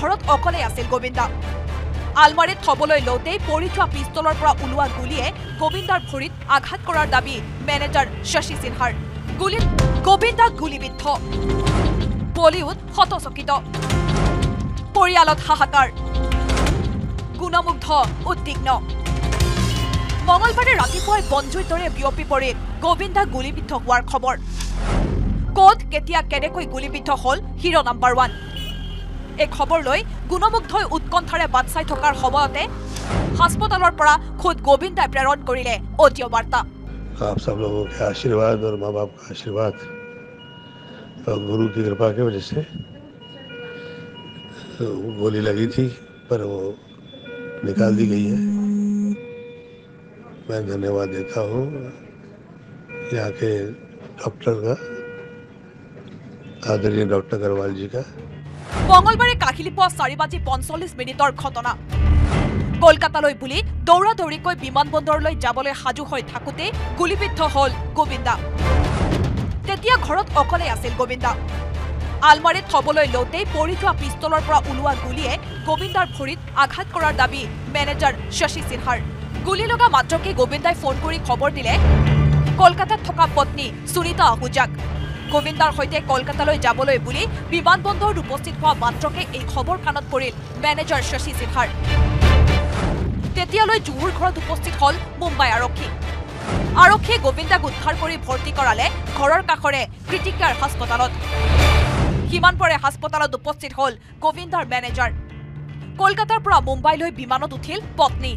ঘৰত অকলে আছিল গোবিন্দা। আলমাৰীত থবলৈ লওঁতেই পৰি যোৱা পিষ্টলৰ পৰা ওলোৱা গুলীয়ে গোবিন্দাৰ ভৰিত আঘাত কৰাৰ দাবী মেনেজাৰ শশী সিনহাৰ। গুলীত গোবিন্দা গুলীবিদ্ধ। বলিউড হতচকিত। পৰিয়ালত হাহাকাৰ। গুণমুগ্ধ উদ্বিগ্ন। মঙলবাৰে ৰাতিপুৱাই বনজুইৰ দৰে বিয়পি পৰি গোবিন্দা গুলীবিদ্ধ হোৱাৰ খবৰ। ক'ত কেতিয়া কেনেকৈ গুলীবিদ্ধ হ'ল হিৰো নাম্বাৰ 1। এই খবৰ লৈ গুণমুগ্ধই উৎকণ্ঠাৰে বাট চাই থকাৰ সময়তে হাস্পতালৰ পৰা খুদ গোবিন্দাই প্ৰেৰণ কৰিলে অডিঅ' বাৰ্তা। आप सब लोगों के आशीर्वाद और माँ बाप का आशीर्वाद और गुरु की कृपा की वजह से गोली लगी थी पर वो निकाल दी गई है। मैं धन्यवाद देता हूँ यहाँ के डॉक्टर का, आदरणीय डॉक्टर अग्रवाल जी का। মঙলবাৰে কাহিলি পুৱা 4:45 ঘটনা। কলকাতালৈ বুলি দৌৰা দৌৰিকৈ বিমানবন্দৰলৈ যাবলৈ সাজু হৈ থাকোঁতে গুলীবিদ্ধ হ'ল গোবিন্দা। তেতিয়া ঘৰত অকলে আছিল গোবিন্দা। আলমাৰীত থবলৈ লওঁতেই পৰি যোৱা পিষ্টলৰ পৰা ওলোৱা গুলীয়ে গোবিন্দাৰ ভৰিত আঘাত কৰাৰ দাবী মেনেজাৰ শশী সিনহাৰ। গুলী লগা মাত্ৰকে গোবিন্দাই ফোন কৰি খবৰ দিলে কলকাতাত থকা পত্নী সুনীতা আহুজাক। গোবিন্দাৰ সৈতে কলকাতালৈ যাবলৈ বুলি বিমানবন্দৰত উপস্থিত হোৱা মাত্ৰকে এই খবৰ কাণত পৰিল মেনেজাৰ শশী সিনহাৰ। তেতিয়ালৈ জুহুৰ ঘৰত উপস্থিত হ'ল মুম্বাই আৰক্ষী। আৰক্ষীয়ে গোবিন্দাক উদ্ধাৰ কৰি ভৰ্তি কৰালে ঘৰৰ কাষৰে ক্ৰিটিকেয়াৰ হাস্পতালত। সিমান পৰে হাস্পতালত উপস্থিত হ'ল গোবিন্দাৰ মেনেজাৰ। কলকাতাৰ পৰা মুম্বাইলৈ বিমানত উঠিল পত্নী।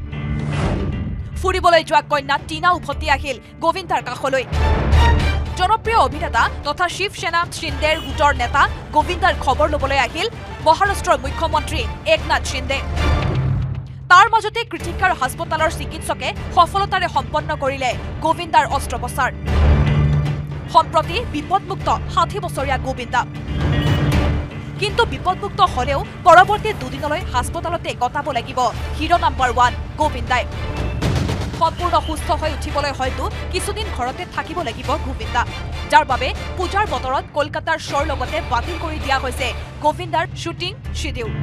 ফুৰিবলৈ যোৱা কন্যা টিনা উভতি আহিল গোবিন্দাৰ কাষলৈ। জনপ্ৰিয় অভিনেতা তথা শিৱসেনা শিন্দেৰ গোটৰ নেতা গোবিন্দাৰ খবৰ ল'বলৈ আহিল মহাৰাষ্ট্ৰৰ মুখ্যমন্ত্ৰী একনাথ শিন্দে। তাৰ মাজতে ক্ৰিটিকেয়াৰ হাস্পতালৰ চিকিৎসকে সফলতাৰে সম্পন্ন কৰিলে গোবিন্দাৰ অস্ত্ৰোপচাৰ। সম্প্ৰতি বিপদমুক্ত 60 বছৰীয়া গোবিন্দা। কিন্তু বিপদমুক্ত হলেও পৰৱৰ্তী দুদিনলৈ হাস্পতালতে কটাব লাগিব হিৰো নাম্বাৰ 1 গোবিন্দাই। সম্পূৰ্ণ সুস্থ হৈ উঠিবলৈ হয়তো কিছুদিন ঘৰতে থাকিব লাগিব গোবিন্দা, যাৰ বাবে পূজাৰ বতৰত কলকাতাৰ শ্ব'ৰ লগতে বাতিল কৰি দিয়া হৈছে গোবিন্দাৰ শ্বুটিং শ্বিডিউল।